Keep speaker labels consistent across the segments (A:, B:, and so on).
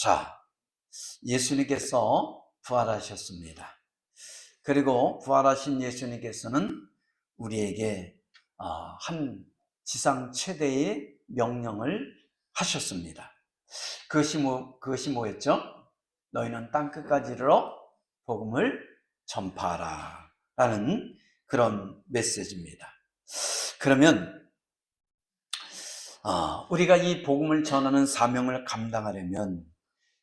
A: 자, 예수님께서 부활하셨습니다. 그리고 부활하신 예수님께서는 우리에게 한 지상 최대의 명령을 하셨습니다. 그것이 뭐였죠? 너희는 땅끝까지 이르러 복음을 전파하라 라는 그런 메시지입니다. 그러면 우리가 이 복음을 전하는 사명을 감당하려면,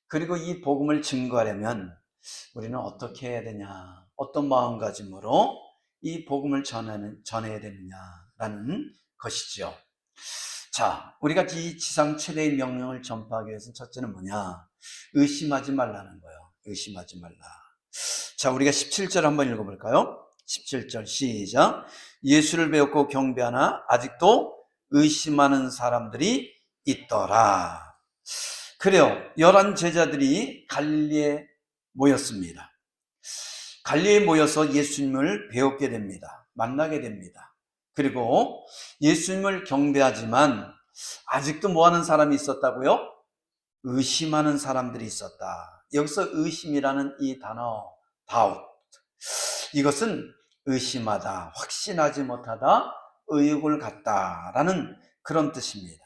A: 그리고 이 복음을 증거하려면 우리는 어떻게 해야 되냐, 어떤 마음가짐으로 이 복음을 전해야 되느냐라는 것이죠. 자, 우리가 이 지상 최대의 명령을 전파하기 위해서는 첫째는 뭐냐? 의심하지 말라는 거예요. 의심하지 말라. 자, 우리가 17절 한번 읽어볼까요? 17절 시작. 예수를 배웠고 경배하나 아직도 의심하는 사람들이 있더라. 그래요. 11 제자들이 갈릴리에 모였습니다. 갈릴리에 모여서 예수님을 배웠게 됩니다. 만나게 됩니다. 그리고 예수님을 경배하지만 아직도 뭐 하는 사람이 있었다고요? 의심하는 사람들이 있었다. 여기서 의심이라는 이 단어, doubt, 이것은 의심하다, 확신하지 못하다, 의혹을 갖다라는 그런 뜻입니다.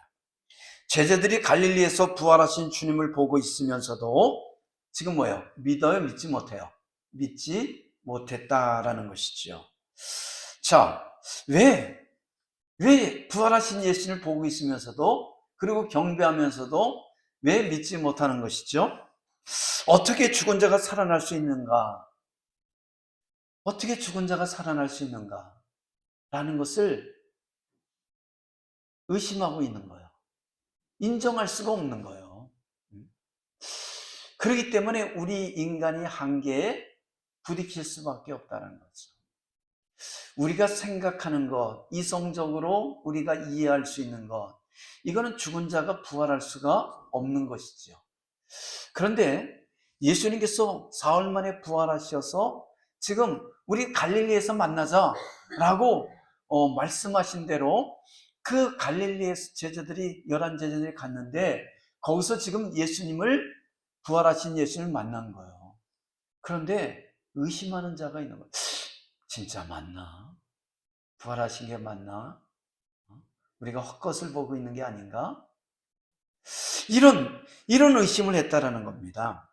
A: 제자들이 갈릴리에서 부활하신 주님을 보고 있으면서도 지금 뭐예요? 믿어요? 믿지 못해요? 믿지 못했다라는 것이죠. 자, 왜 부활하신 예수님을 보고 있으면서도, 그리고 경배하면서도 왜 믿지 못하는 것이죠? 어떻게 죽은 자가 살아날 수 있는가? 어떻게 죽은 자가 살아날 수 있는가? 라는 것을 의심하고 있는 거예요. 인정할 수가 없는 거예요. 그렇기 때문에 우리 인간이 한계에 부딪힐 수밖에 없다는 거죠. 우리가 생각하는 것, 이성적으로 우리가 이해할 수 있는 것, 이거는 죽은 자가 부활할 수가 없는 것이죠. 그런데 예수님께서 사흘 만에 부활하셔서 지금 우리 갈릴리에서 만나자라고 말씀하신 대로 그 갈릴리에 제자들이 11 제자들이 갔는데 거기서 지금 부활하신 예수님을 만난 거예요. 그런데 의심하는 자가 있는 거예요. 진짜 맞나? 부활하신 게 맞나? 우리가 헛것을 보고 있는 게 아닌가? 이런 의심을 했다라는 겁니다.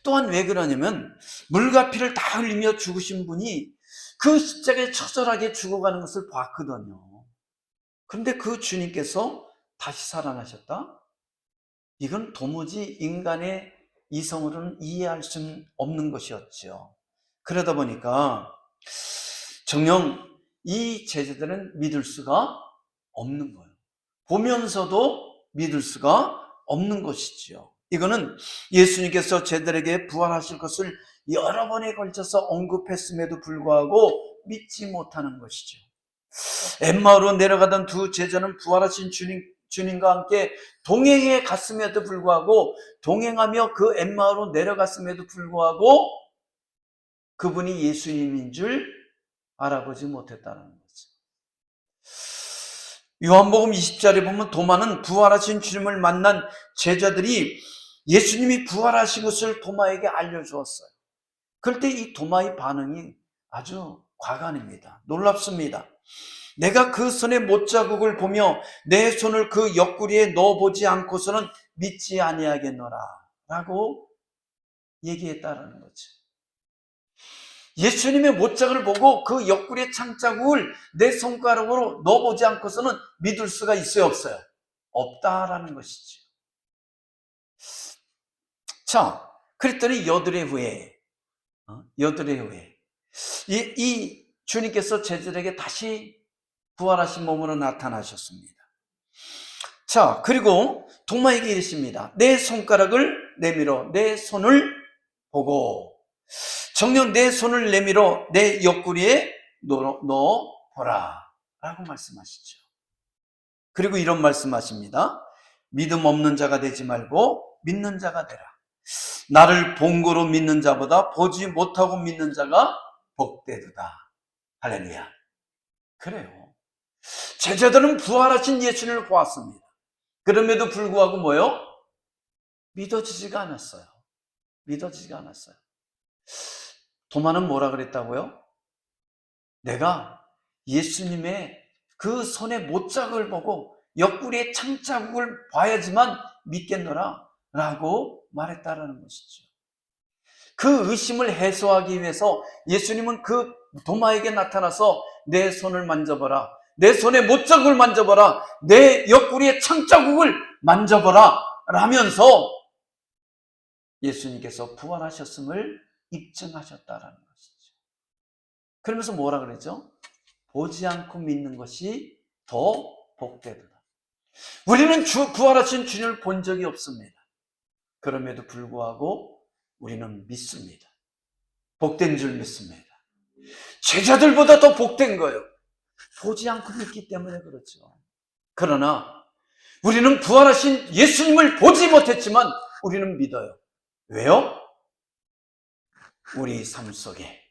A: 또한 왜 그러냐면 물과 피를 다 흘리며 죽으신 분이 그 십자가에 처절하게 죽어가는 것을 봤거든요. 그런데 그 주님께서 다시 살아나셨다? 이건 도무지 인간의 이성으로는 이해할 수는 없는 것이었죠. 그러다 보니까 정녕 이 제자들은 믿을 수가 없는 거예요. 보면서도 믿을 수가 없는 것이지요. 이거는 예수님께서 제자들에게 부활하실 것을 여러 번에 걸쳐서 언급했음에도 불구하고 믿지 못하는 것이죠. 엠마오로 내려가던 두 제자는 부활하신 주님과 함께 동행해 갔음에도 불구하고, 동행하며 그 엠마오로 내려갔음에도 불구하고 그분이 예수님인 줄 알아보지 못했다는 거죠. 요한복음 20절에 보면 도마는 부활하신 주님을 만난 제자들이 예수님이 부활하신 것을 도마에게 알려주었어요. 그럴 때 이 도마의 반응이 아주 과간입니다. 놀랍습니다. 내가 그 손의 못자국을 보며 내 손을 그 옆구리에 넣어보지 않고서는 믿지 아니하겠노라 라고 얘기했다라는 거죠. 예수님의 못자국을 보고 그 옆구리의 창자국을 내 손가락으로 넣어보지 않고서는 믿을 수가 있어요, 없어요? 없다라는 것이죠. 자, 그랬더니 여드레 후에 이 주님께서 제자들에게 다시 부활하신 몸으로 나타나셨습니다. 자, 그리고 도마에게 이르십니다. 내 손가락을 내밀어 내 손을 보고 정녕 내 손을 내밀어 내 옆구리에 넣어보라 라고 말씀하시죠. 그리고 이런 말씀하십니다. 믿음 없는 자가 되지 말고 믿는 자가 되라. 나를 본고로 믿는 자보다 보지 못하고 믿는 자가 복되도다. 할렐루야. 그래요. 제자들은 부활하신 예수님을 보았습니다. 그럼에도 불구하고 뭐요? 믿어지지가 않았어요. 믿어지지가 않았어요. 도마는 뭐라 그랬다고요? 내가 예수님의 그 손의 못자국을 보고 옆구리의 창자국을 봐야지만 믿겠노라 라고 말했다라는 것이죠. 그 의심을 해소하기 위해서 예수님은 그 도마에게 나타나서 내 손을 만져봐라, 내 손의 못자국을 만져봐라, 내 옆구리의 창자국을 만져봐라 라면서 예수님께서 부활하셨음을 입증하셨다라는 것이죠. 그러면서 뭐라 그랬죠? 보지 않고 믿는 것이 더 복되도다. 우리는 부활하신 주님을 본 적이 없습니다. 그럼에도 불구하고 우리는 믿습니다. 복된 줄 믿습니다. 제자들보다 더 복된 거예요. 보지 않고 믿기 때문에 그렇죠. 그러나 우리는 부활하신 예수님을 보지 못했지만 우리는 믿어요. 왜요? 우리 삶 속에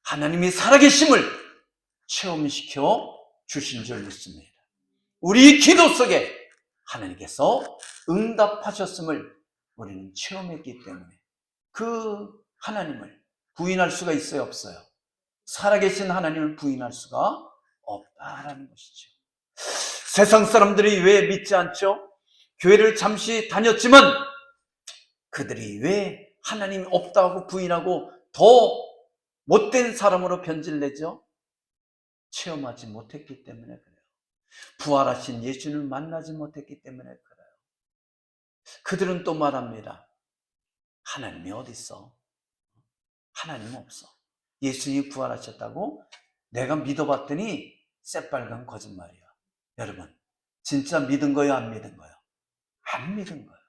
A: 하나님이 살아계심을 체험시켜 주신 줄 믿습니다. 우리 기도 속에 하나님께서 응답하셨음을 우리는 체험했기 때문에 그 하나님을 부인할 수가 있어요, 없어요? 살아계신 하나님을 부인할 수가 없다라는 것이죠. 세상 사람들이 왜 믿지 않죠? 교회를 잠시 다녔지만 그들이 왜 하나님 없다고 부인하고 더 못된 사람으로 변질내죠? 체험하지 못했기 때문에 그래요. 부활하신 예수님을 만나지 못했기 때문에 그래요. 그들은 또 말합니다. 하나님이 어디 있어? 하나님 없어. 예수님이 부활하셨다고 내가 믿어봤더니 새빨간 거짓말이야. 여러분, 진짜 믿은 거예요, 안 믿은 거예요? 안 믿은 거예요.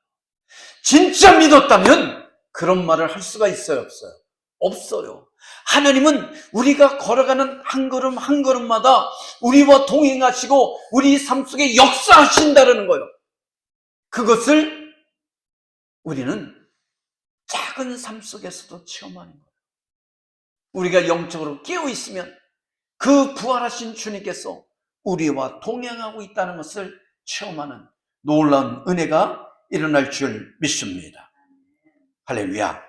A: 진짜 믿었다면 그런 말을 할 수가 있어요, 없어요? 없어요. 하나님은 우리가 걸어가는 한 걸음 한 걸음마다 우리와 동행하시고 우리 삶 속에 역사하신다는 거예요. 그것을 우리는 작은 삶 속에서도 체험하는 거예요. 우리가 영적으로 깨어 있으면 그 부활하신 주님께서 우리와 동행하고 있다는 것을 체험하는 놀라운 은혜가 일어날 줄 믿습니다. 할렐루야.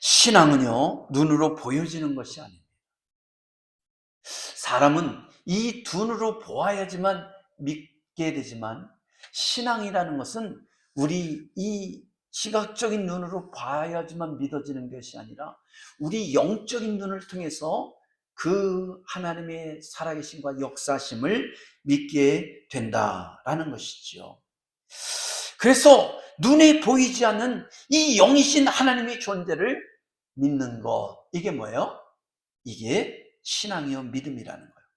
A: 신앙은요, 눈으로 보여지는 것이 아닙니다. 사람은 이 눈으로 보아야지만 믿게 되지만 신앙이라는 것은 우리 이 시각적인 눈으로 봐야지만 믿어지는 것이 아니라 우리 영적인 눈을 통해서 그 하나님의 살아계심과 역사심을 믿게 된다라는 것이죠. 그래서 눈에 보이지 않는 이 영이신 하나님의 존재를 믿는 것, 이게 뭐예요? 이게 신앙이요 믿음이라는 거예요.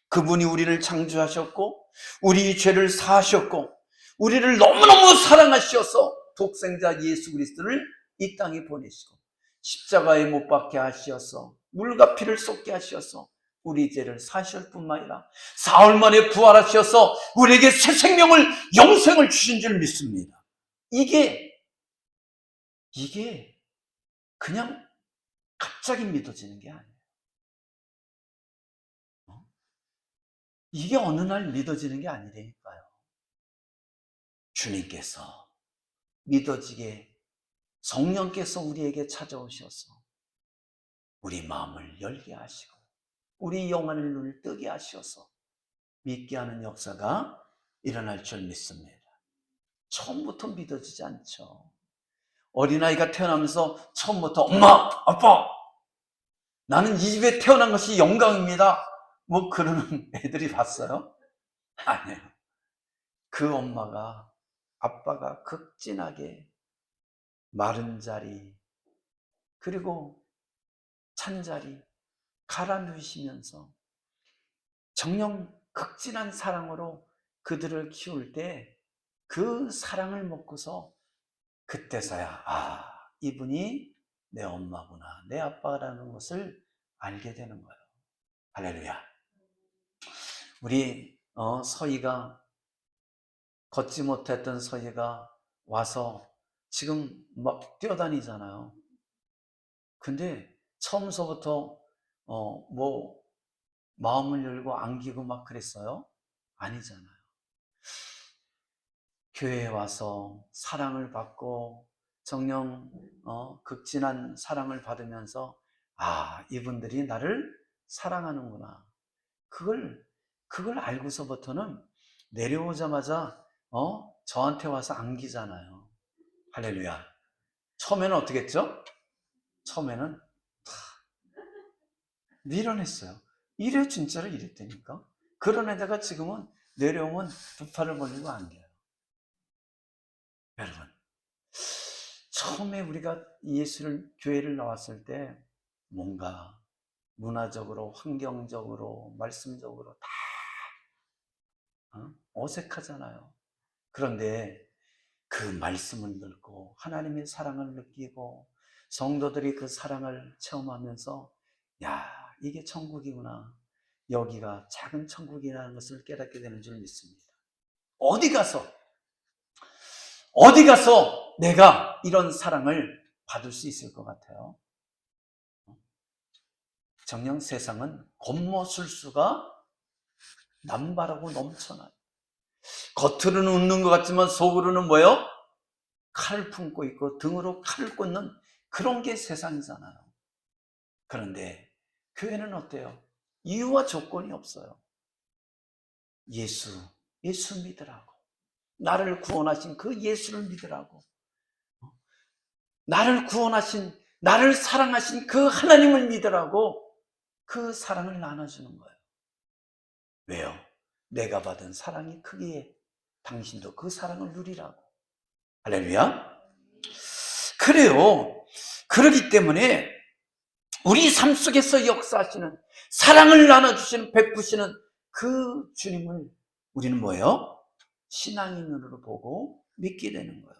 A: 그분이 우리를 창조하셨고 우리 죄를 사하셨고 우리를 너무너무 사랑하셔서 독생자 예수 그리스도를 이 땅에 보내시고 십자가에 못 박게 하셔서 물과 피를 쏟게 하셔서 우리 죄를 사실 뿐만 아니라 사흘 만에 부활하셔서 우리에게 새 생명을, 영생을 주신 줄 믿습니다. 이게 그냥 갑자기 믿어지는 게 아니에요. 이게 어느 날 믿어지는 게 아니라니까요. 주님께서 믿어지게 성령께서 우리에게 찾아오셔서 우리 마음을 열게 하시고 우리 영혼의 눈을 뜨게 하셔서 믿게 하는 역사가 일어날 줄 믿습니다. 처음부터 믿어지지 않죠. 어린아이가 태어나면서 처음부터 엄마, 아빠, 나는 이 집에 태어난 것이 영광입니다. 뭐 그러는 애들이 봤어요? 아니에요. 그 엄마가, 아빠가 극진하게 마른 자리, 그리고 찬 자리 갈아 누이시면서 정녕 극진한 사랑으로 그들을 키울 때 그 사랑을 먹고서 그때서야 이분이 내 엄마구나, 내 아빠라는 것을 알게 되는 거예요. 할렐루야. 우리 서희가 걷지 못했던 서희가 와서 지금 막 뛰어다니잖아요. 근데 처음서부터 뭐 마음을 열고 안기고 막 그랬어요? 아니잖아요. 교회에 와서 사랑을 받고 정녕 극진한 사랑을 받으면서 이분들이 나를 사랑하는구나. 그걸 알고서부터는 내려오자마자 저한테 와서 안기잖아요. 할렐루야. 처음에는 어떻게 했죠? 처음에는 밀어냈어요. 이래 진짜로 이랬다니까. 그런 애다가 지금은 내려오면 두 팔을 벌리고 안겨요. 여러분, 처음에 우리가 교회를 나왔을 때 뭔가 문화적으로, 환경적으로, 말씀적으로 다 어색하잖아요. 그런데 그 말씀을 듣고 하나님의 사랑을 느끼고 성도들이 그 사랑을 체험하면서 이게 천국이구나. 여기가 작은 천국이라는 것을 깨닫게 되는 줄 믿습니다. 어디 가서 내가 이런 사랑을 받을 수 있을 것 같아요? 정녕 세상은 겉모술수가 남발하고 넘쳐나요. 겉으로는 웃는 것 같지만 속으로는 뭐예요? 칼을 품고 있고 등으로 칼을 꽂는 그런 게 세상이잖아요. 그런데 교회는 어때요? 이유와 조건이 없어요. 예수 믿으라고. 나를 구원하신 그 예수를 믿으라고. 나를 구원하신, 나를 사랑하신 그 하나님을 믿으라고 그 사랑을 나눠주는 거예요. 왜요? 내가 받은 사랑이 크기에 당신도 그 사랑을 누리라고. 할렐루야. 그래요. 그렇기 때문에 우리 삶 속에서 역사하시는, 사랑을 나눠주시는, 베푸시는 그 주님을 우리는 뭐예요? 신앙의 눈으로 보고 믿게 되는 거예요.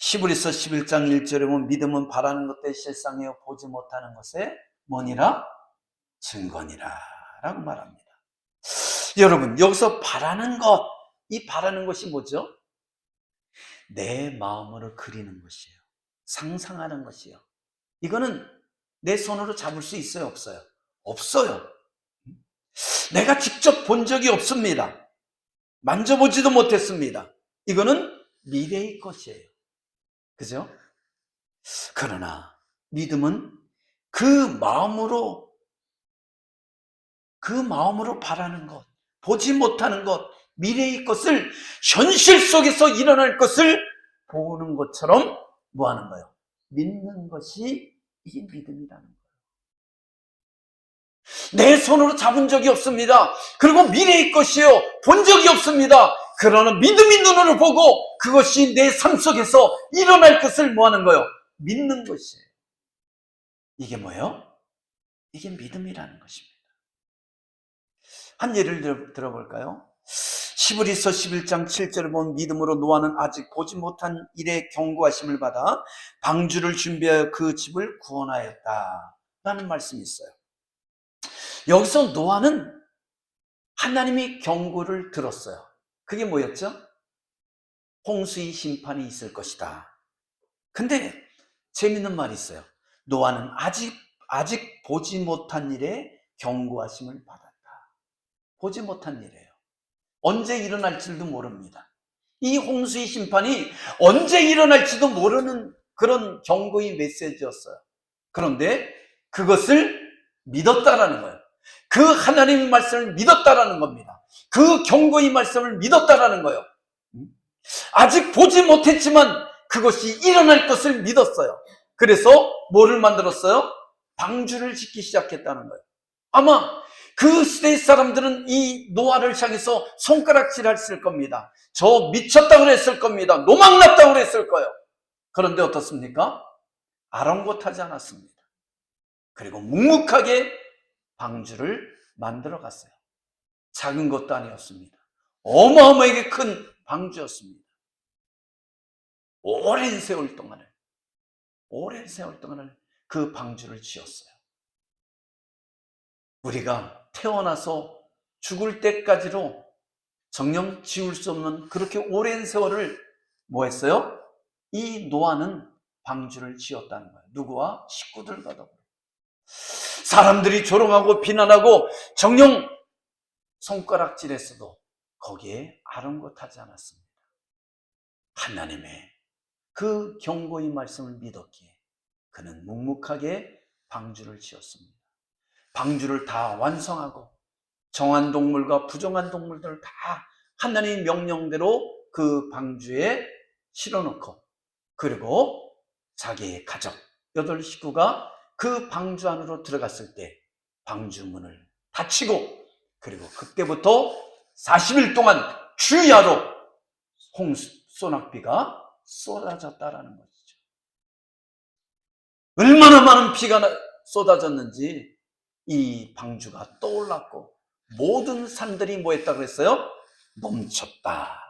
A: 히브리서 11장 1절에 보면 믿음은 바라는 것에 실상이요 보지 못하는 것에 뭐니라? 증거니라 라고 말합니다. 여러분, 여기서 바라는 것, 이 바라는 것이 뭐죠? 내 마음으로 그리는 것이에요. 상상하는 것이에요. 이거는 내 손으로 잡을 수 있어요, 없어요? 없어요. 내가 직접 본 적이 없습니다. 만져보지도 못했습니다. 이거는 미래의 것이에요. 그죠? 그러나 믿음은 그 마음으로 바라는 것, 보지 못하는 것, 미래의 것을, 현실 속에서 일어날 것을 보는 것처럼 뭐 하는 거예요? 믿는 것이 이게 믿음이라는 거예요. 내 손으로 잡은 적이 없습니다. 그리고 미래의 것이요, 본 적이 없습니다. 그러나 믿음의 눈으로 보고 그것이 내 삶 속에서 일어날 것을 뭐 하는 거예요? 믿는 것이에요. 이게 뭐예요? 이게 믿음이라는 것입니다. 한 예를 들어볼까요? 히브리서 11장 7절을 보면 믿음으로 노아는 아직 보지 못한 일에 경고하심을 받아 방주를 준비하여 그 집을 구원하였다 라는 말씀이 있어요. 여기서 노아는 하나님의 경고를 들었어요. 그게 뭐였죠? 홍수의 심판이 있을 것이다. 근데 재밌는 말이 있어요. 노아는 아직 보지 못한 일에 경고하심을 받았다. 보지 못한 일이에요. 언제 일어날지도 모릅니다. 이 홍수의 심판이 언제 일어날지도 모르는 그런 경고의 메시지였어요. 그런데 그것을 믿었다라는 거예요. 그 하나님의 말씀을 믿었다라는 겁니다. 그 경고의 말씀을 믿었다라는 거예요. 아직 보지 못했지만 그것이 일어날 것을 믿었어요. 그래서 뭐를 만들었어요? 방주를 짓기 시작했다는 거예요. 아마 그 시대의 사람들은 이 노아를 향해서 손가락질 했을 겁니다. 저 미쳤다고 그랬을 겁니다. 노망났다고 그랬을 거예요. 그런데 어떻습니까? 아랑곳하지 않았습니다. 그리고 묵묵하게 방주를 만들어 갔어요. 작은 것도 아니었습니다. 어마어마하게 큰 방주였습니다. 오랜 세월 동안을 그 방주를 지었어요. 우리가 태어나서 죽을 때까지로 정녕 지울 수 없는 그렇게 오랜 세월을 뭐 했어요? 이 노아는 방주를 지었다는 거예요. 누구와? 식구들과도. 사람들이 조롱하고 비난하고 정녕 손가락질했어도 거기에 아랑곳하지 않았습니다. 하나님의 그 경고의 말씀을 믿었기에 그는 묵묵하게 방주를 지었습니다. 방주를 다 완성하고 정한 동물과 부정한 동물들을 다 하나님의 명령대로 그 방주에 실어놓고, 그리고 자기의 가족 8식구가 그 방주 안으로 들어갔을 때 방주 문을 닫히고, 그리고 그때부터 40일 동안 주야로 소낙비가 쏟아졌다라는 것이죠. 얼마나 많은 비가 쏟아졌는지 이 방주가 떠올랐고, 모든 산들이 뭐 했다고 그랬어요? 넘쳤다,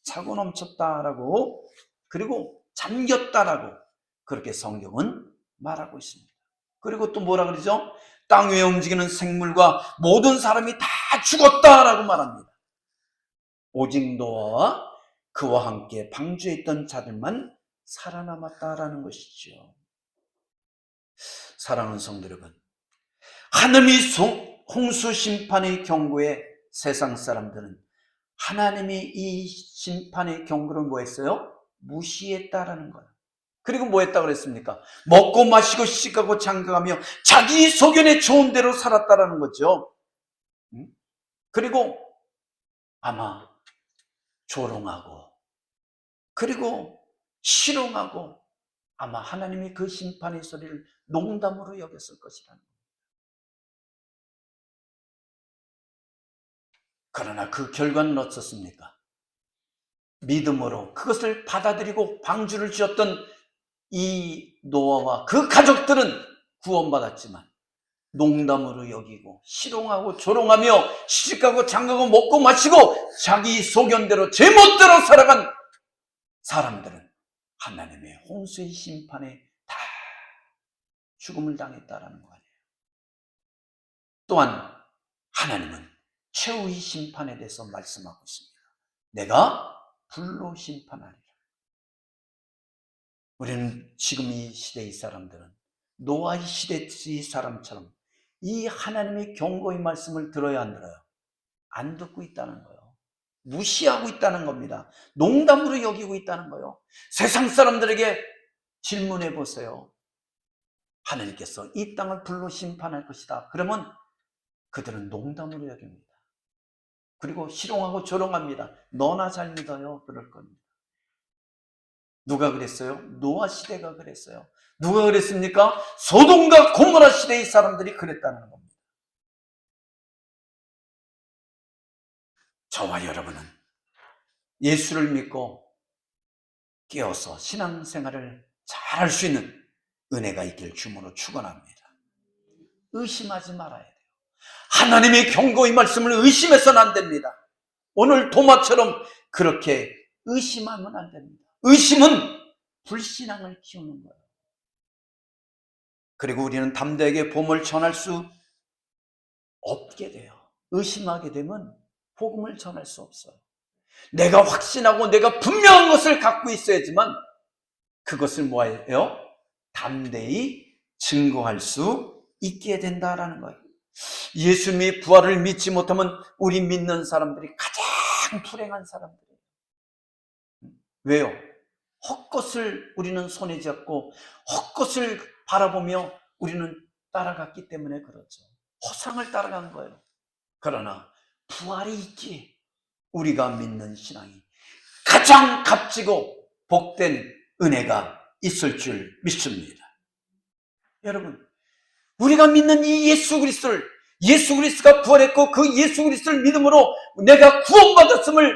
A: 차고 넘쳤다라고, 그리고 잠겼다라고 그렇게 성경은 말하고 있습니다. 그리고 또 뭐라 그러죠? 땅 위에 움직이는 생물과 모든 사람이 다 죽었다라고 말합니다. 오직 노아와 그와 함께 방주에 있던 자들만 살아남았다라는 것이죠. 사랑하는 성도 여러분, 하나님이 홍수 심판의 경고에 세상 사람들은 하나님이 이 심판의 경고를 뭐 했어요? 무시했다라는 거예요. 그리고 뭐 했다고 그랬습니까? 먹고 마시고 시집가고 장가가며 자기 소견에 좋은 대로 살았다라는 거죠. 그리고 아마 조롱하고, 그리고 실용하고, 아마 하나님이 그 심판의 소리를 농담으로 여겼을 것이라는 거예요. 그러나 그 결과는 어떻습니까? 믿음으로 그것을 받아들이고 방주를 지었던 이 노아와 그 가족들은 구원받았지만, 농담으로 여기고 실용하고 조롱하며 시집가고 장가고 먹고 마시고 자기 소견대로 제멋대로 살아간 사람들은 하나님의 홍수의 심판에 다 죽음을 당했다라는 거 아니에요. 또한 하나님은 최후의 심판에 대해서 말씀하고 있습니다. 내가 불로 심판하리라. 우리는 지금 이 시대의 사람들은 노아의 시대의 사람처럼 이 하나님의 경고의 말씀을 들어야 안 들어요? 안 듣고 있다는 거예요. 무시하고 있다는 겁니다. 농담으로 여기고 있다는 거예요. 세상 사람들에게 질문해 보세요. 하나님께서 이 땅을 불로 심판할 것이다. 그러면 그들은 농담으로 여깁니다. 그리고 실용하고 조롱합니다. 너나 잘 믿어요. 그럴 겁니다. 누가 그랬어요? 노아 시대가 그랬어요. 누가 그랬습니까? 소돔과 고모라 시대의 사람들이 그랬다는 겁니다. 저와 여러분은 예수를 믿고 깨어서 신앙생활을 잘할 수 있는 은혜가 있길 주문으로 축원합니다. 의심하지 말아야 돼요. 하나님의 경고의 말씀을 의심해서는 안 됩니다. 오늘 도마처럼 그렇게 의심하면 안 됩니다. 의심은 불신앙을 키우는 거예요. 그리고 우리는 담대하게 복음을 전할 수 없게 돼요. 의심하게 되면 복음을 전할 수 없어요. 내가 확신하고 내가 분명한 것을 갖고 있어야지만 그것을 뭐예요? 담대히 증거할 수 있게 된다라는 거예요. 예수님의 부활을 믿지 못하면 우리 믿는 사람들이 가장 불행한 사람들이에요. 왜요? 헛것을 우리는 손에 잡고 헛것을 바라보며 우리는 따라갔기 때문에 그렇죠. 허상을 따라간 거예요. 그러나 부활이 있기에 우리가 믿는 신앙이 가장 값지고 복된 은혜가 있을 줄 믿습니다. 여러분, 우리가 믿는 이 예수 그리스도를, 예수 그리스도가 부활했고 그 예수 그리스도를 믿음으로 내가 구원받았음을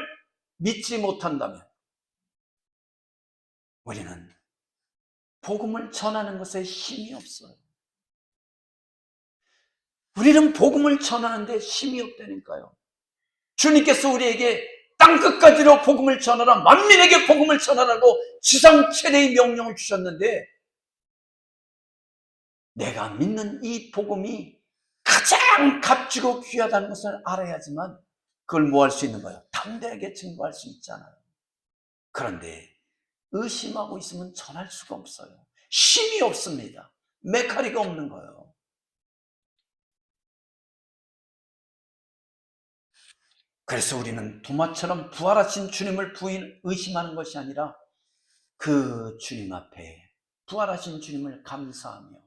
A: 믿지 못한다면 우리는 복음을 전하는 것에 힘이 없어요. 우리는 복음을 전하는데 힘이 없다니까요. 주님께서 우리에게 땅끝까지로 복음을 전하라, 만민에게 복음을 전하라고 지상 최대의 명령을 주셨는데, 내가 믿는 이 복음이 가장 값지고 귀하다는 것을 알아야지만 그걸 뭐 할 수 있는 거예요? 담대하게 증거할 수 있잖아요. 그런데 의심하고 있으면 전할 수가 없어요. 힘이 없습니다. 메카리가 없는 거예요. 그래서 우리는 도마처럼 부활하신 주님을 의심하는 것이 아니라 그 주님 앞에 부활하신 주님을 감사하며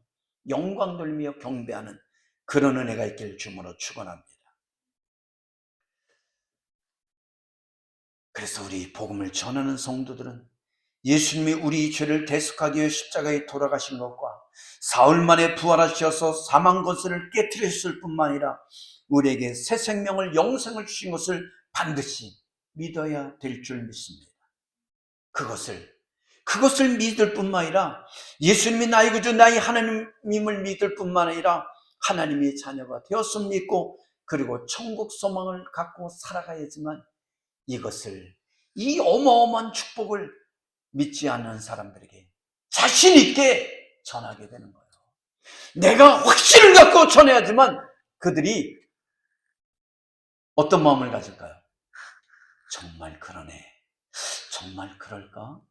A: 영광 돌리며 경배하는 그런 은혜가 있길 주님으로 축원합니다. 그래서 우리 복음을 전하는 성도들은 예수님이 우리 죄를 대속하기 위해 십자가에 돌아가신 것과 사흘 만에 부활하셔서 사망 권세를 깨뜨렸을 뿐만 아니라 우리에게 새 생명을 영생을 주신 것을 반드시 믿어야 될 줄 믿습니다. 그것을 믿을 뿐만 아니라 예수님이 나의 구주 나의 하나님임을 믿을 뿐만 아니라 하나님의 자녀가 되었음을 믿고 그리고 천국 소망을 갖고 살아가야지만 이 어마어마한 축복을 믿지 않는 사람들에게 자신 있게 전하게 되는 거예요. 내가 확신을 갖고 전해야지만 그들이 어떤 마음을 가질까요? 정말 그러네. 정말 그럴까?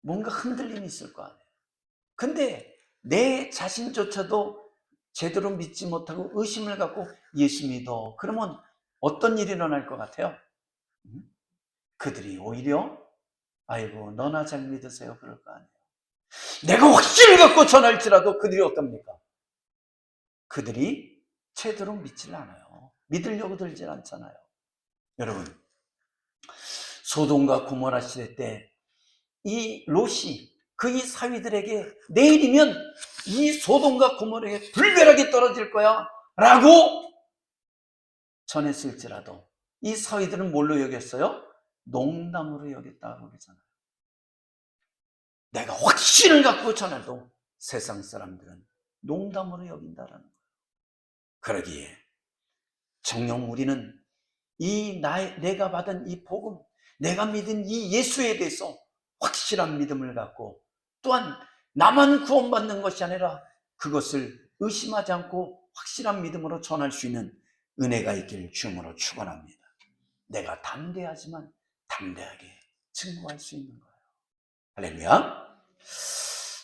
A: 뭔가 흔들림이 있을 거 아니에요. 근데 내 자신조차도 제대로 믿지 못하고 의심을 갖고 예수 믿어. 그러면 어떤 일이 일어날 것 같아요? 그들이 오히려 아이고 너나 잘 믿으세요 그럴 거 아니에요. 내가 확신을 갖고 전할지라도 그들이 어떻습니까? 그들이 제대로 믿질 않아요. 믿으려고 들질 않잖아요. 여러분, 소돔과 고모라 시대 때 이 롯이 그 이 사위들에게 내일이면 이 소돔과 고모라에 불벼락이 떨어질 거야 라고 전했을지라도 이 사위들은 뭘로 여겼어요? 농담으로 여겼다고 그러잖아요. 내가 확신을 갖고 전해도 세상 사람들은 농담으로 여긴다라는 거예요. 그러기에 정녕 우리는 내가 받은 이 복음, 내가 믿은 이 예수에 대해서 확실한 믿음을 갖고 또한 나만 구원받는 것이 아니라 그것을 의심하지 않고 확실한 믿음으로 전할 수 있는 은혜가 있기를 주님으로 축원합니다. 내가 담대하지만 담대하게 증거할 수 있는 거예요. 할렐루야.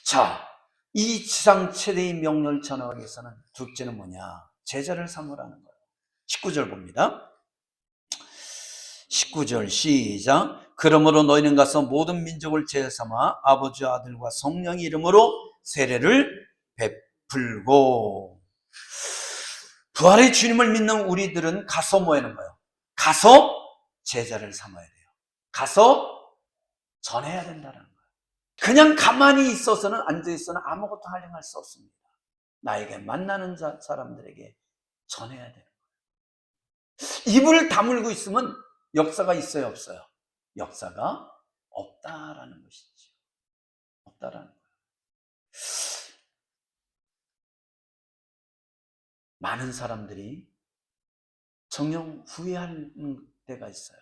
A: 자, 이 지상 최대의 명령을 전하기 위해서는 둘째는 뭐냐? 제자를 삼으라는 거예요. 19절 봅니다. 19절 시작. 그러므로 너희는 가서 모든 민족을 제자 삼아 아버지와 아들과 성령의 이름으로 세례를 베풀고. 부활의 주님을 믿는 우리들은 가서 뭐 하는 거예요? 가서 제자를 삼아야 돼요. 가서 전해야 된다는 거예요. 그냥 가만히 있어서는 앉아있어는 아무것도 할수 없습니다. 나에게 만나는 사람들에게 전해야 돼요. 입을 다물고 있으면 역사가 있어요, 없어요? 역사가 없다라는 것이죠. 없다라는 거예요. 많은 사람들이 정녕 후회하는 때가 있어요.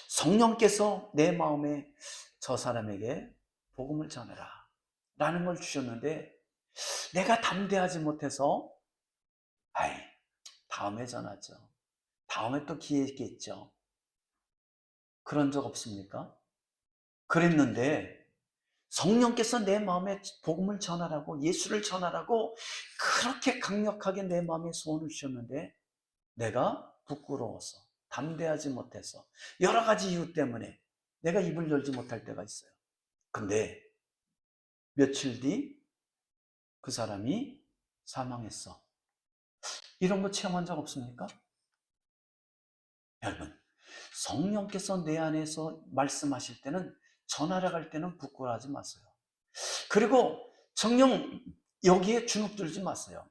A: 성령께서 내 마음에 저 사람에게 복음을 전해라 라는 걸 주셨는데 내가 담대하지 못해서 다음에 전하죠. 다음에 또 기회 있겠죠. 그런 적 없습니까? 그랬는데 성령께서 내 마음에 복음을 전하라고 예수를 전하라고 그렇게 강력하게 내 마음에 소원을 주셨는데 내가 부끄러워서 담대하지 못해서 여러 가지 이유 때문에 내가 입을 열지 못할 때가 있어요. 근데 며칠 뒤 그 사람이 사망했어. 이런 거 체험한 적 없습니까? 여러분, 성령께서 내 안에서 말씀하실 때는 전하러 갈 때는 부끄러워하지 마세요. 그리고 정녕 여기에 주눅들지 마세요.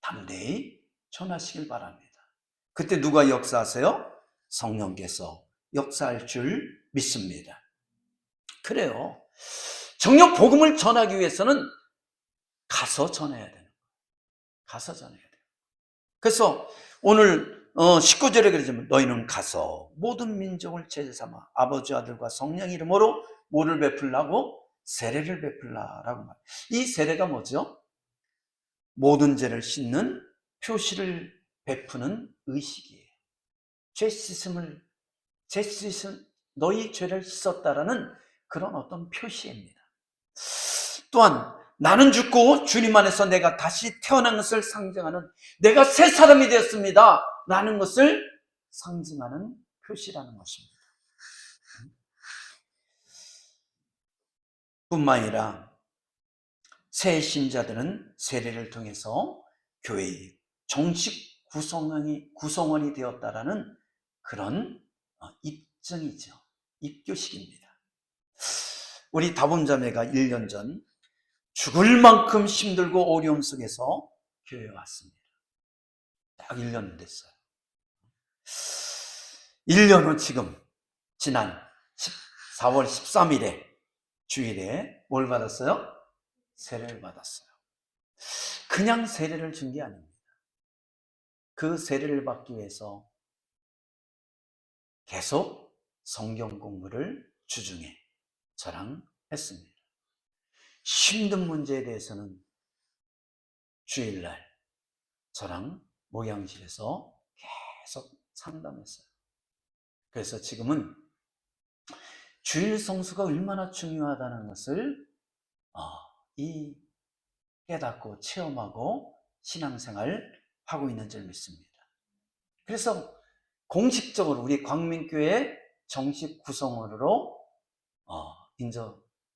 A: 담대히 전하시길 바랍니다. 그때 누가 역사하세요? 성령께서 역사할 줄 믿습니다. 그래요. 정녕 복음을 전하기 위해서는 가서 전해야 돼요. 가서 전해야 돼요. 그래서 오늘 19절에 그러지만 너희는 가서 모든 민족을 제자 삼아 아버지 아들과 성령 이름으로 뭐를 베풀라고? 세례를 베풀라라고 말해요. 이 세례가 뭐죠? 모든 죄를 씻는 표시를 베푸는 의식이에요. 너희 죄를 씻었다라는 그런 어떤 표시입니다. 또한 나는 죽고 주님 안에서 내가 다시 태어난 것을 상징하는, 내가 새 사람이 되었습니다 라는 것을 상징하는 표시라는 것입니다. 뿐만 아니라 새 신자들은 세례를 통해서 교회의 정식 구성원이 되었다라는 그런 입증이죠. 입교식입니다. 우리 다본자매가 1년 전 죽을 만큼 힘들고 어려움 속에서 교회에 왔습니다. 딱 1년 됐어요. 1년 후 지금 지난 4월 13일에 주일에 뭘 받았어요? 세례를 받았어요. 그냥 세례를 준 게 아닙니다. 그 세례를 받기 위해서 계속 성경 공부를 주중에 저랑 했습니다. 힘든 문제에 대해서는 주일날 저랑 목양실에서 계속 상담했어요. 그래서 지금은 주일 성수가 얼마나 중요하다는 것을 깨닫고 체험하고 신앙생활 하고 있는 줄 믿습니다. 그래서 공식적으로 우리 광민교회 정식 구성원으로 이제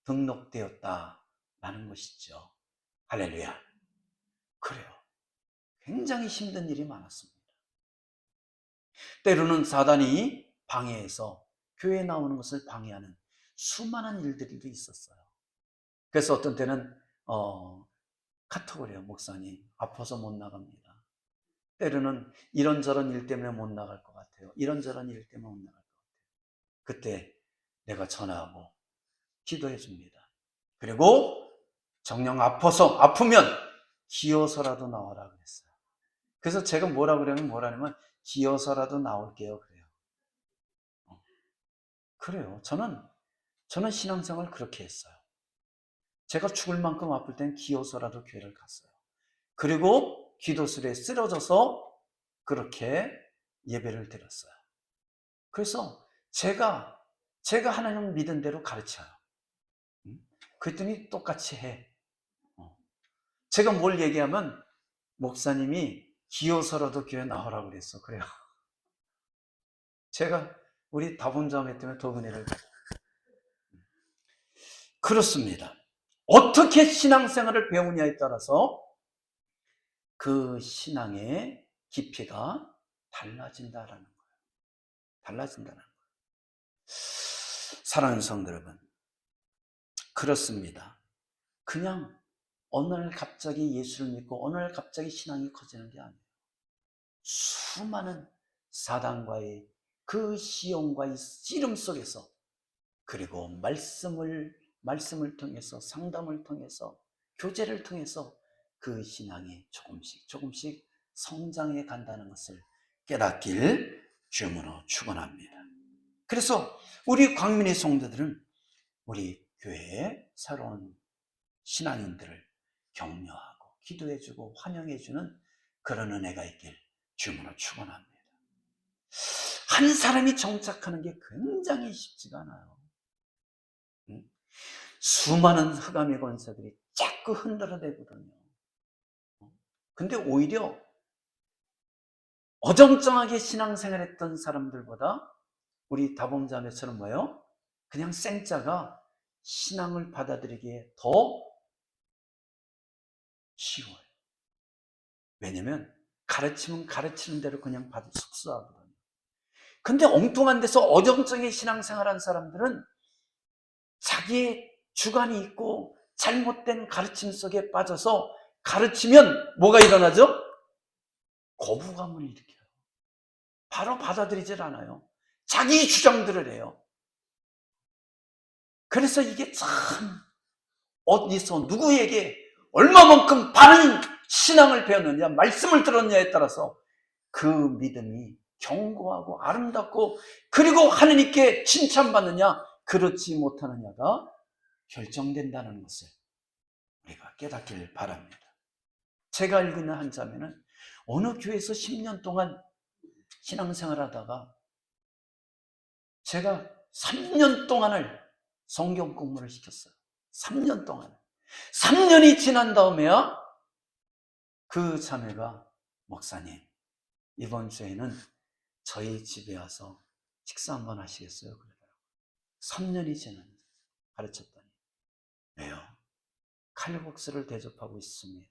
A: 등록되었다라는 것이죠. 할렐루야. 그래요. 굉장히 힘든 일이 많았습니다. 때로는 사단이 방해해서 교회에 나오는 것을 방해하는 수많은 일들도 있었어요. 그래서 어떤 때는 카톡을 해요. 목사님 아파서 못 나갑니다. 때로는 이런저런 일 때문에 못 나갈 것 같아요. 이런저런 일 때문에 못 나갈 것 같아요. 그때 내가 전화하고 기도해 줍니다. 그리고 정녕 아프면 기어서라도 나와라 그랬어요. 그래서 제가 뭐라냐면 기어서라도 나올게요 그래요. 그래요. 저는 신앙생활 그렇게 했어요. 제가 죽을 만큼 아플 땐 기어서라도 교회를 갔어요. 그리고 기도실에 쓰러져서 그렇게 예배를 드렸어요. 그래서 제가 하나님 믿은 대로 가르쳐요. 그랬더니 똑같이 해. 제가 뭘 얘기하면 목사님이 기어서라도 교회 나오라고 그랬어. 그래요. 제가 우리 다본자매 때문에 더 은혜를 받아요. 그렇습니다. 어떻게 신앙생활을 배우냐에 따라서 그 신앙의 깊이가 달라진다라는 거예요. 달라진다는 거예요. 사랑하는 성도 여러분, 그렇습니다. 그냥 어느 날 갑자기 예수를 믿고 어느 날 갑자기 신앙이 커지는 게 아니에요. 수많은 사단과의 그 시험과의 씨름 속에서, 그리고 말씀을 통해서, 상담을 통해서, 교제를 통해서 그 신앙이 조금씩 성장해 간다는 것을 깨닫길 주님으로 축원합니다. 그래서 우리 광민의 성도들은 우리 교회의 새로운 신앙인들을 격려하고 기도해주고 환영해주는 그런 은혜가 있길 주님으로 축원합니다. 한 사람이 정착하는 게 굉장히 쉽지가 않아요. 수많은 흑암의 권세들이 자꾸 흔들어대거든요. 근데 오히려 어정쩡하게 신앙생활했던 사람들보다 우리 다봉자매처럼 뭐예요? 그냥 생자가 신앙을 받아들이기에 더 쉬워요. 왜냐면 가르치면 가르치는 대로 그냥 흡수하거든요. 근데 엉뚱한 데서 어정쩡하게 신앙생활한 사람들은 자기의 주관이 있고 잘못된 가르침 속에 빠져서 가르치면 뭐가 일어나죠? 거부감을 일으켜요. 바로 받아들이질 않아요. 자기 주장들을 해요. 그래서 이게 참 어디서 누구에게 얼마만큼 바른 신앙을 배웠느냐, 말씀을 들었느냐에 따라서 그 믿음이 견고하고 아름답고, 그리고 하느님께 칭찬받느냐 그렇지 못하느냐가 결정된다는 것을 우리가 깨닫길 바랍니다. 제가 알고 있는 한 자매는 어느 교회에서 10년 동안 신앙생활 하다가 제가 3년 동안을 성경 공부를 시켰어요. 3년 동안. 3년이 지난 다음에야 그 자매가 목사님, 이번 주에는 저희 집에 와서 식사 한번 하시겠어요? 그러더라고요. 3년이 지났는데 가르쳤더니 왜요? 칼국수를 대접하고 있습니다.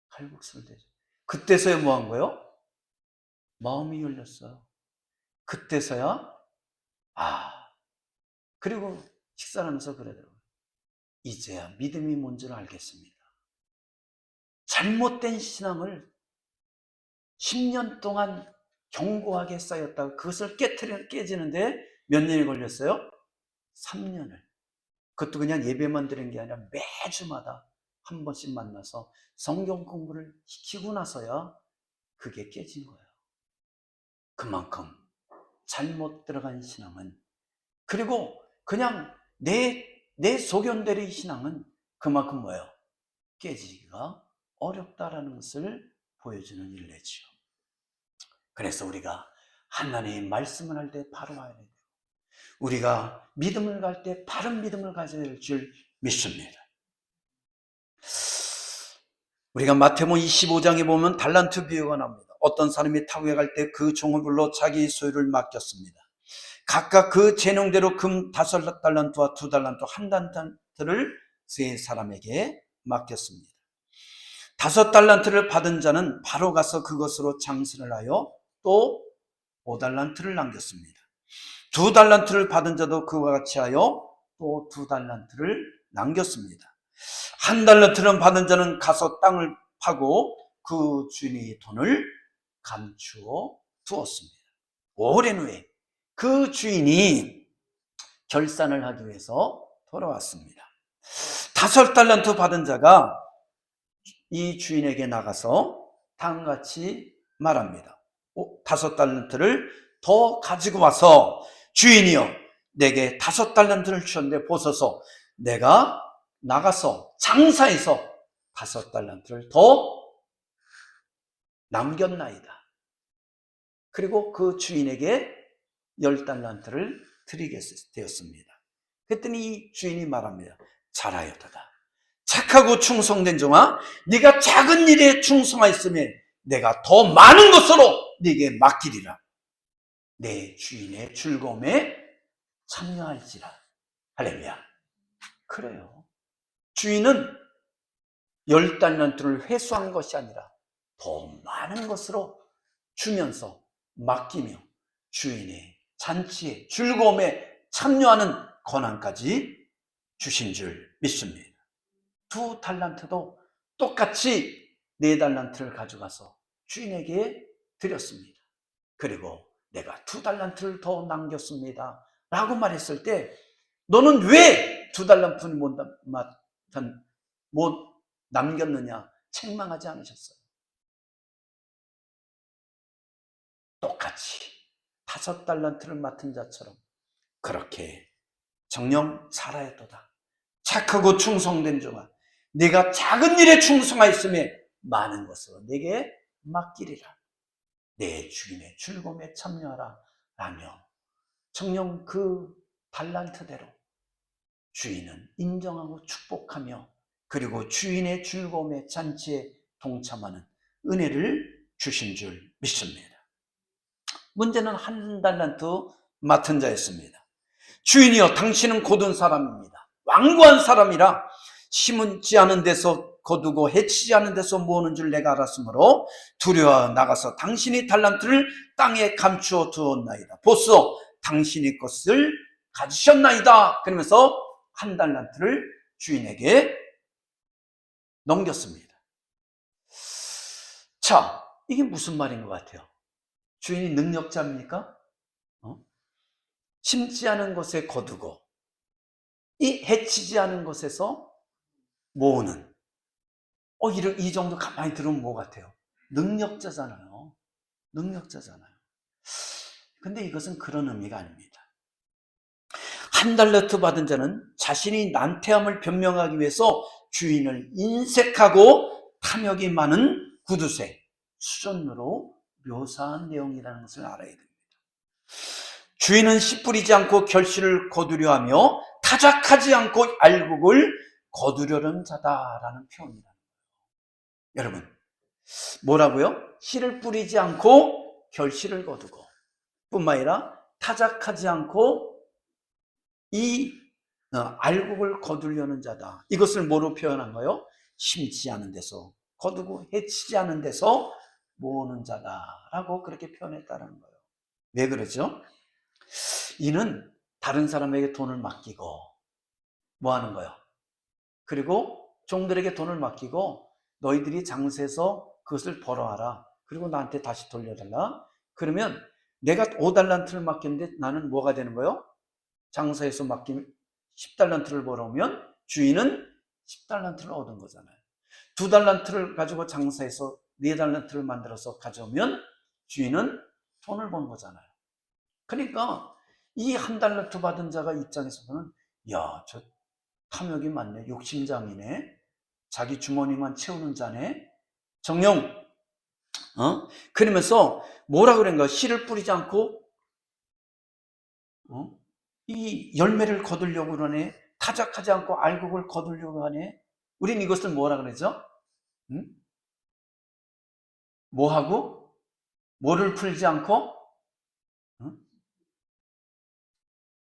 A: 칼국수를 대접. 그때서야 뭐 한 거예요? 마음이 열렸어요. 그때서야 그리고 식사를 하면서 그러더라고요. 이제야 믿음이 뭔지를 알겠습니다. 잘못된 신앙을 10년 동안 견고하게 쌓였다가 그것을 깨지는데 몇 년이 걸렸어요? 3년을. 그것도 그냥 예배만 드린 게 아니라 매주마다 한 번씩 만나서 성경 공부를 시키고 나서야 그게 깨진 거예요. 그만큼 잘못 들어간 신앙은, 그리고 그냥 내 소견대로의 신앙은 그만큼 뭐예요? 깨지기가 어렵다라는 것을 보여주는 일례지요. 그래서 우리가 하나님의 말씀을 할 때 바로 와야 돼요. 우리가 믿음을 갈 때 바른 믿음을 가져야 될 줄 믿습니다. 우리가 마태복음 25장에 보면 달란트 비유가 나옵니다. 어떤 사람이 타국에 갈 때 그 종을 불러 자기 소유를 맡겼습니다. 각각 그 재능대로 금 5달란트와 2달란트, 1달란트를 세 사람에게 맡겼습니다. 5달란트를 받은 자는 바로 가서 그것으로 장사를 하여 또 5달란트를 남겼습니다. 2달란트를 받은 자도 그와 같이 하여 또 2달란트를 남겼습니다. 1달란트를 받은 자는 가서 땅을 파고 그 주인의 돈을 감추어 두었습니다. 오랜 후에 그 주인이 결산을 하기 위해서 돌아왔습니다. 5달란트 받은 자가 이 주인에게 나가서 다음같이 말합니다. 5달란트를 더 가지고 와서 주인이여 내게 5달란트를 주셨는데 보소서 내가 나가서 장사해서 5달란트를 더 남겼나이다. 그리고 그 주인에게 10달란트를 드리게 되었습니다. 그랬더니 이 주인이 말합니다. 잘하였도다. 착하고 충성된 종아, 네가 작은 일에 충성하였으면 내가 더 많은 것으로 네게 맡기리라. 내 주인의 즐거움에 참여할지라. 할렐루야. 그래요. 주인은 10달란트를 회수한 것이 아니라 더 많은 것으로 주면서 맡기며 주인의 잔치에 즐거움에 참여하는 권한까지 주신 줄 믿습니다. 2달란트도 똑같이 4달란트를 가져가서 주인에게 드렸습니다. 그리고 내가 2달란트를 더 남겼습니다 라고 말했을 때 너는 왜 2달란트를 못 남겼느냐 책망하지 않으셨어요. 똑같이 5달란트를 맡은 자처럼 그렇게 정녕 살아야도다. 착하고 충성된 종아, 네가 작은 일에 충성하였으면 많은 것으로 네게 맡기리라. 내 주인의 즐거움에 참여하라 라며 정녕 그 달란트대로 주인은 인정하고 축복하며 그리고 주인의 즐거움의 잔치에 동참하는 은혜를 주신 줄 믿습니다. 문제는 1달란트 맡은 자였습니다. 주인이여 당신은 고든 사람입니다. 완고한 사람이라 심지 않은 데서 거두고 해치지 않은 데서 모으는 줄 내가 알았으므로 두려워 나가서 당신이 달란트를 땅에 감추어 두었나이다. 보소 당신이 것을 가지셨나이다. 그러면서 1달란트를 주인에게 넘겼습니다. 자, 이게 무슨 말인 것 같아요? 주인이 능력자입니까? 심지 않은 곳에 거두고 이 해치지 않은 곳에서 모으는 이 정도 가만히 들으면 뭐 같아요? 능력자잖아요. 능력자잖아요. 근데 이것은 그런 의미가 아닙니다. 1달란트 받은 자는 자신이 난태함을 변명하기 위해서 주인을 인색하고 탐욕이 많은 구두쇠, 수전으로 묘사한 내용이라는 것을 알아야 됩니다. 주인은 씨 뿌리지 않고 결실을 거두려 하며 타작하지 않고 알곡을 거두려는 자다라는 표현이다. 여러분, 뭐라고요? 씨를 뿌리지 않고 결실을 거두고, 뿐만 아니라 타작하지 않고 이 알곡을 거두려는 자다. 이것을 뭐로 표현한 거요? 심지 않은 데서 거두고 해치지 않은 데서 모으는 자다라고 그렇게 표현했다는 거예요. 왜 그러죠? 이는 다른 사람에게 돈을 맡기고 뭐 하는 거예요? 그리고 종들에게 돈을 맡기고 너희들이 장세에서 그것을 벌어와라. 그리고 나한테 다시 돌려달라. 그러면 내가 5달란트를 맡겼는데 나는 뭐가 되는 거예요? 장사에서 맡긴 10달란트를 벌어오면 주인은 10달란트를 얻은 거잖아요. 2달란트를 가지고 장사해서 4달란트를 만들어서 가져오면 주인은 돈을 번 거잖아요. 그러니까 이 1달란트 받은 자가 입장에서는 야, 저 탐욕이 많네. 욕심장이네. 자기 주머니만 채우는 자네. 정녕. 그러면서 뭐라 그런가? 씨를 뿌리지 않고 이 열매를 거두려고 그러네. 타작하지 않고 알곡을 거두려고 하네. 우린 이것을 뭐라 그러죠? 뭐하고? 뭐를 풀지 않고?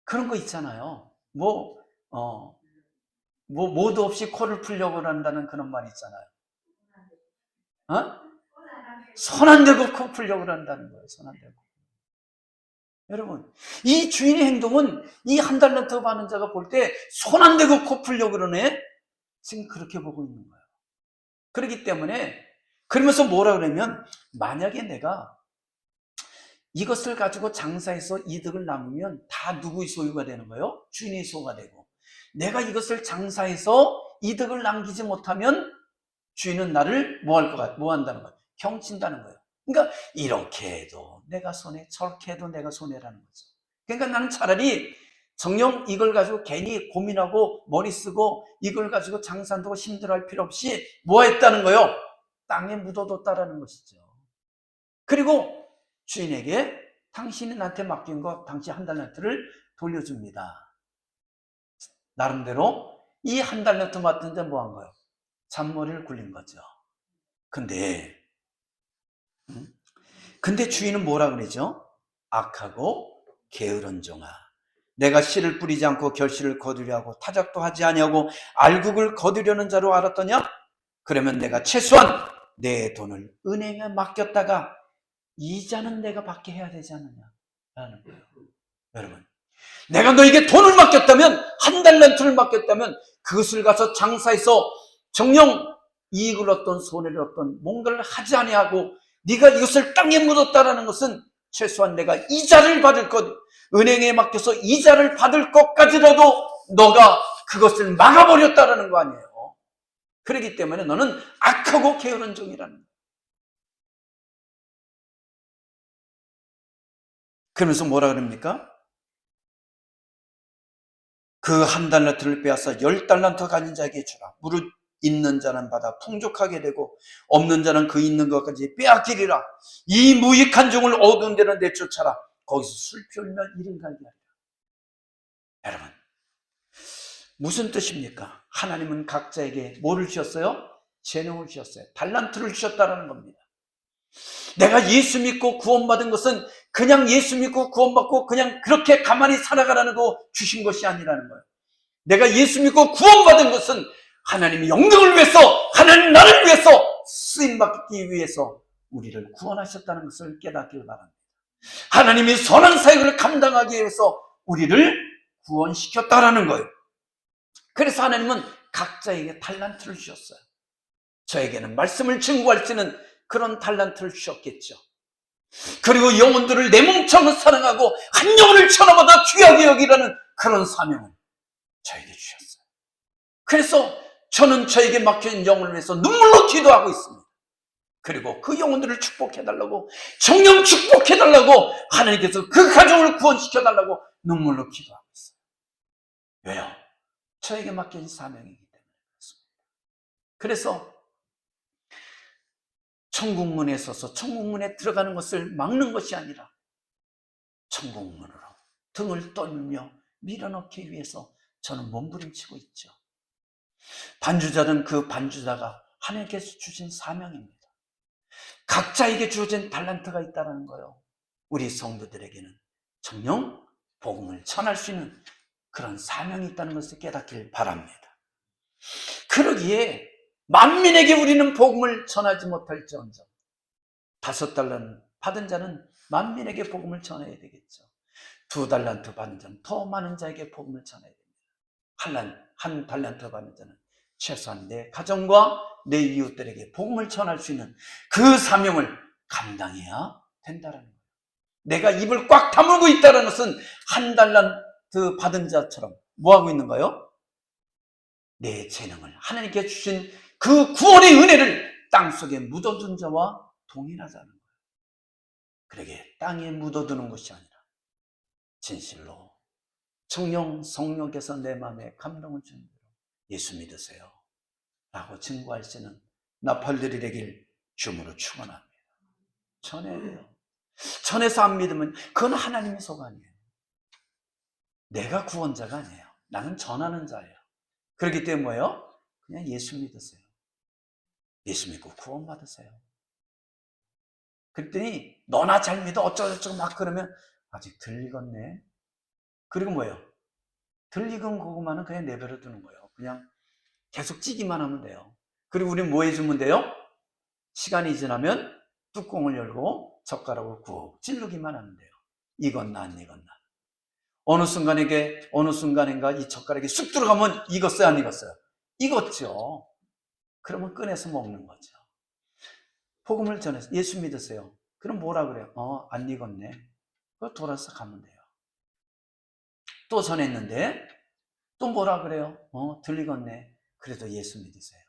A: 그런 거 있잖아요. 뭐도 없이 코를 풀려고 한다는 그런 말 있잖아요. 손 안 대고 코 풀려고 한다는 거예요. 손 안 대고. 여러분, 이 주인의 행동은 이 1달란트 받는 자가 볼 때 손 안 대고 코 풀려고 그러네? 지금 그렇게 보고 있는 거예요. 그렇기 때문에, 그러면서 뭐라 그러면, 만약에 내가 이것을 가지고 장사해서 이득을 남으면 다 누구의 소유가 되는 거예요? 주인의 소유가 되고, 내가 이것을 장사해서 이득을 남기지 못하면 주인은 나를 뭐 한다는 거예요? 경친다는 거예요. 그러니까 이렇게 해도 내가 손해, 저렇게 해도 내가 손해라는 거죠. 그러니까 나는 차라리 정녕 이걸 가지고 괜히 고민하고 머리 쓰고 이걸 가지고 장사한다고 힘들어할 필요 없이 뭐 했다는 거예요? 땅에 묻어뒀다라는 것이죠. 그리고 주인에게 당신이 나한테 맡긴 거 당신 1달란트를 돌려줍니다. 나름대로 이 1달란트 맡은 데 뭐 한 거예요? 잔머리를 굴린 거죠. 근데 주인은 뭐라 그러죠? 악하고 게으른 종아, 내가 씨를 뿌리지 않고 결실을 거두려 하고 타작도 하지 아니하고 알곡을 거두려는 자로 알았더냐? 그러면 내가 최소한 내 돈을 은행에 맡겼다가 이자는 내가 받게 해야 되지 않느냐라는 거예요. 여러분, 내가 너에게 돈을 맡겼다면, 1달란트를 맡겼다면 그것을 가서 장사해서 정녕 이익을 얻던 손해를 얻던 뭔가를 하지 아니하고 네가 이것을 땅에 묻었다라는 것은 최소한 내가 이자를 받을 것, 은행에 맡겨서 이자를 받을 것까지라도 너가 그것을 막아버렸다라는 거 아니에요. 그렇기 때문에 너는 악하고 게으른 종이라는 거예요. 그러면서 뭐라 그럽니까? 그 1달란트를 빼앗아 10달란트 가진 자에게 주라. 무릇 있는 자는 받아 풍족하게 되고 없는 자는 그 있는 것까지 빼앗기리라. 이 무익한 종을 어두운 데로 내쫓아라. 거기서 술 피우며 이른 갈게 하리라. 여러분, 무슨 뜻입니까? 하나님은 각자에게 뭐를 주셨어요? 재능을 주셨어요. 달란트를 주셨다는 겁니다. 내가 예수 믿고 구원받은 것은 그냥 예수 믿고 구원받고 그냥 그렇게 가만히 살아가라는 거 주신 것이 아니라는 거예요. 내가 예수 믿고 구원받은 것은 하나님의 영광을 위해서, 하나님 나를 위해서 쓰임받기 위해서 우리를 구원하셨다는 것을 깨닫기를 바랍니다. 하나님이 선한 사역을 감당하기 위해서 우리를 구원시켰다라는 거예요. 그래서 하나님은 각자에게 달란트를 주셨어요. 저에게는 말씀을 증거할 수 있는 그런 달란트를 주셨겠죠. 그리고 영혼들을 내 몸처럼 사랑하고 한 영혼을 천하보다 귀하게 여기라는 그런 사명을 저에게 주셨어요. 그래서 저는 저에게 막혀있는 영혼을 위해서 눈물로 기도하고 있습니다. 그리고 그 영혼들을 축복해달라고, 정령 축복해달라고, 하나님께서 그 가정을 구원시켜달라고 눈물로 기도하고 있어요. 왜요? 저에게 맡겨진 사명이기 때문에 그렇습니다. 그래서 천국문에 서서 천국문에 들어가는 것을 막는 것이 아니라 천국문으로 등을 떨며 밀어넣기 위해서 저는 몸부림치고 있죠. 반주자는 그 반주자가 하나님께서 주신 사명입니다. 각자에게 주어진 달란트가 있다는 거예요. 우리 성도들에게는 정녕 복음을 전할 수 있는 그런 사명이 있다는 것을 깨닫길 바랍니다. 그러기에 만민에게 우리는 복음을 전하지 못할지언정 5달란트 받은 자는 만민에게 복음을 전해야 되겠죠. 2달란트 받은 자는 더 많은 자에게 복음을 전해야 됩니다. 한 달란트 받은 자는 최소한 내 가정과 내 이웃들에게 복음을 전할 수 있는 그 사명을 감당해야 된다는 거예요. 내가 입을 꽉 다물고 있다는 것은 1달란트 받은 자처럼 뭐하고 있는가요? 내 재능을, 하나님께 주신 그 구원의 은혜를 땅속에 묻어둔 자와 동일하다는 거예요. 그러게 땅에 묻어두는 것이 아니라 진실로 성령, 성령께서 내 마음에 감동을 주는 대로 예수 믿으세요 라고 증거할 수 있는 나팔들이 되길 주님으로 축원합니다. 전해야 돼요. 전해서 안 믿으면 그건 하나님의 소관이에요. 내가 구원자가 아니에요. 나는 전하는 자예요. 그렇기 때문에 뭐예요? 그냥 예수 믿으세요. 예수 믿고 구원 받으세요. 그랬더니 너나 잘 믿어 어쩌고저쩌고 막 그러면 아직 덜 익었네. 그리고 뭐예요? 덜 익은 고구마는 그냥 내버려 두는 거예요. 그냥 계속 찌기만 하면 돼요. 그리고 우리 뭐 해주면 돼요? 시간이 지나면 뚜껑을 열고 젓가락으로 꾹 찌르기만 하면 돼요. 익었나 안 익었나. 어느 순간인가 이 젓가락이 쑥 들어가면 익었어요 안 익었어요? 익었죠. 그러면 꺼내서 먹는 거죠. 복음을 전해서 예수 믿으세요. 그럼 뭐라 그래요? 안 익었네. 그거 돌아서 가면 돼요. 또 전했는데 또 뭐라 그래요? 덜 익었네. 그래도 예수 믿으세요.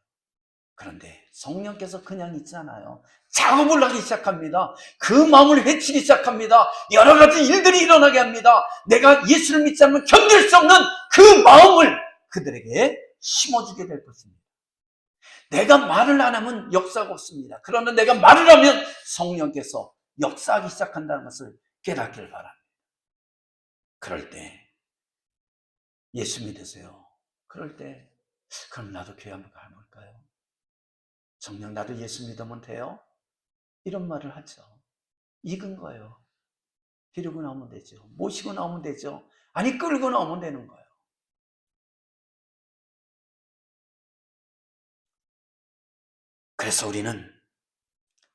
A: 그런데 성령께서 그냥 있지 않아요. 작업을 하기 시작합니다. 그 마음을 회치기 시작합니다. 여러 가지 일들이 일어나게 합니다. 내가 예수를 믿지 않으면 견딜 수 없는 그 마음을 그들에게 심어주게 될 것입니다. 내가 말을 안 하면 역사가 없습니다. 그러나 내가 말을 하면 성령께서 역사하기 시작한다는 것을 깨닫기를 바랍니다. 그럴 때 예수 믿으세요. 그럴 때 그럼 나도 교회 한번 가볼까요? 정녕 나도 예수 믿으면 돼요? 이런 말을 하죠. 익은 거예요. 데리고 나오면 되죠. 모시고 나오면 되죠. 아니 끌고 나오면 되는 거예요. 그래서 우리는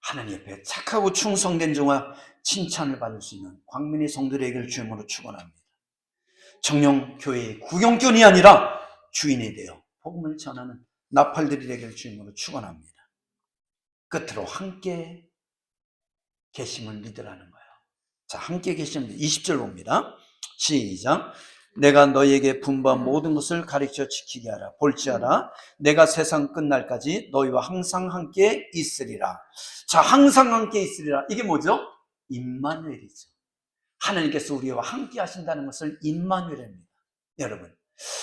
A: 하나님 앞에 착하고 충성된 종과 칭찬을 받을 수 있는 광민의 성도들에게 주임으로 축원합니다. 정령 교회의 구경꾼이 아니라 주인이 되어 복음을 전하는 나팔들이 되길 주임으로 축원합니다. 끝으로 함께 계심을 믿으라는 거예요. 자, 함께 계시면 20절 봅니다. 시작. 내가 너희에게 분부한 모든 것을 가르쳐 지키게 하라. 볼지어다 내가 세상 끝날까지 너희와 항상 함께 있으리라. 자, 항상 함께 있으리라. 이게 뭐죠? 임마누엘이죠. 하나님께서 우리와 함께 하신다는 것을 임마누엘입니다. 여러분,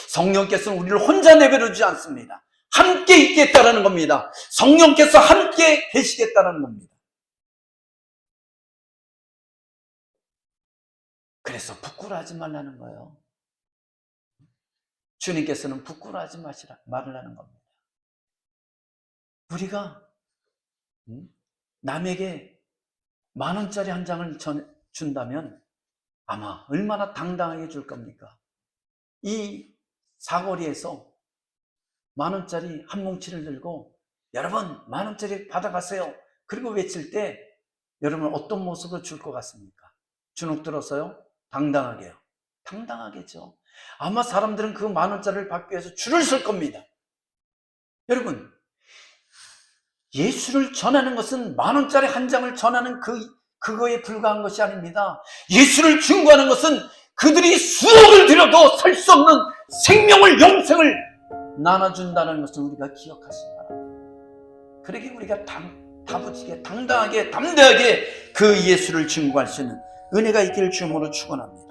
A: 성령께서는 우리를 혼자 내버려두지 않습니다. 함께 있겠다라는 겁니다. 성령께서 함께 계시겠다는 겁니다. 그래서 부끄러워하지 말라는 거예요. 주님께서는 부끄러워하지 마시라 말을 하는 겁니다. 우리가 남에게 10,000원짜리 한 장을 준다면 아마 얼마나 당당하게 줄 겁니까? 이 사거리에서 10,000원짜리 한 뭉치를 들고 여러분 10,000원짜리 받아가세요. 그리고 외칠 때 여러분 어떤 모습을 줄 것 같습니까? 주눅 들어서요? 당당하게요? 당당하겠죠. 아마 사람들은 그 10,000원짜리를 받기 위해서 줄을 설 겁니다. 여러분, 예수를 전하는 것은 10,000원짜리 한 장을 전하는 그거에 불과한 것이 아닙니다. 예수를 증거하는 것은 그들이 수억을 들여도 살 수 없는 생명을, 영생을 나눠준다는 것을 우리가 기억하시기 바랍니다. 그러기 우리가 다부지게 당당하게 담대하게 그 예수를 증거할 수 있는 은혜가 있기를 주님으로 축원합니다.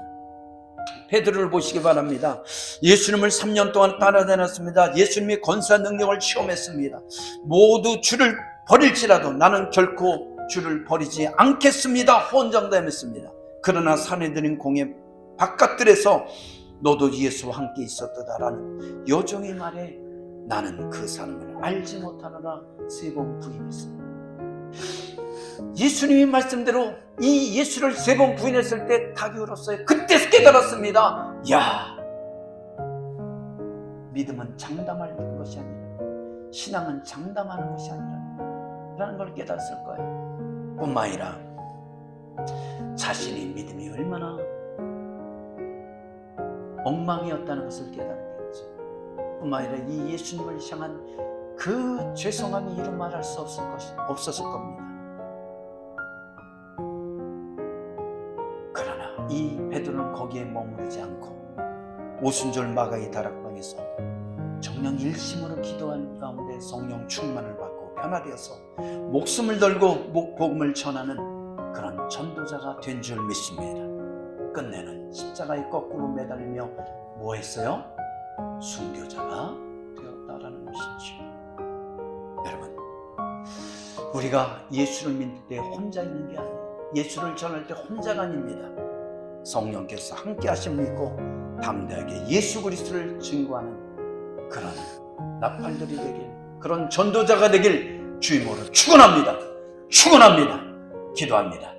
A: 베드로를 보시기 바랍니다. 예수님을 3년 동안 따라다녔습니다. 예수님의 권세와 능력을 체험했습니다. 모두 주를 버릴지라도 나는 결코 주를 버리지 않겠습니다. 호언장담했습니다. 그러나 사내들인 공의 바깥들에서 너도 예수와 함께 있었다라는 여종의 말에 나는 그 사람을 알지 못하노라 3번 부인했습니다. 예수님이 말씀대로 이 예수를 3번 부인했을 때 닭이 울었어요. 그때 깨달았습니다. 야, 믿음은 장담할 것이 아니라, 신앙은 장담하는 것이 아니라 라는 걸 깨달았을 거예요. 뿐만 아니라 자신의 믿음이 얼마나 엉망이었다는 것을 깨달았겠죠. 뿐만 아니라 이 예수님을 향한 그 죄송함이 이루 말할 수 없었을 겁니다. 그러나 이 베드로는 거기에 머무르지 않고 오순절 마가의 다락방에서 정녕 일심으로 기도한 가운데 성령 충만을 받고 변화되어서 목숨을 걸고 복음을 전하는 그런 전도자가 된 줄 믿습니다. 끝내는 십자가에 거꾸로 매달리며 뭐 했어요? 순교자가 되었다라는 것이죠. 여러분, 우리가 예수를 믿을 때 혼자 있는 게 아니에요. 예수를 전할 때 혼자가 아닙니다. 성령께서 함께 하심을 믿고 담대하게 예수 그리스도를 증거하는 그런 나팔들이 되길, 그런 전도자가 되길 주의 이름으로 축원합니다. 축원합니다. 기도합니다.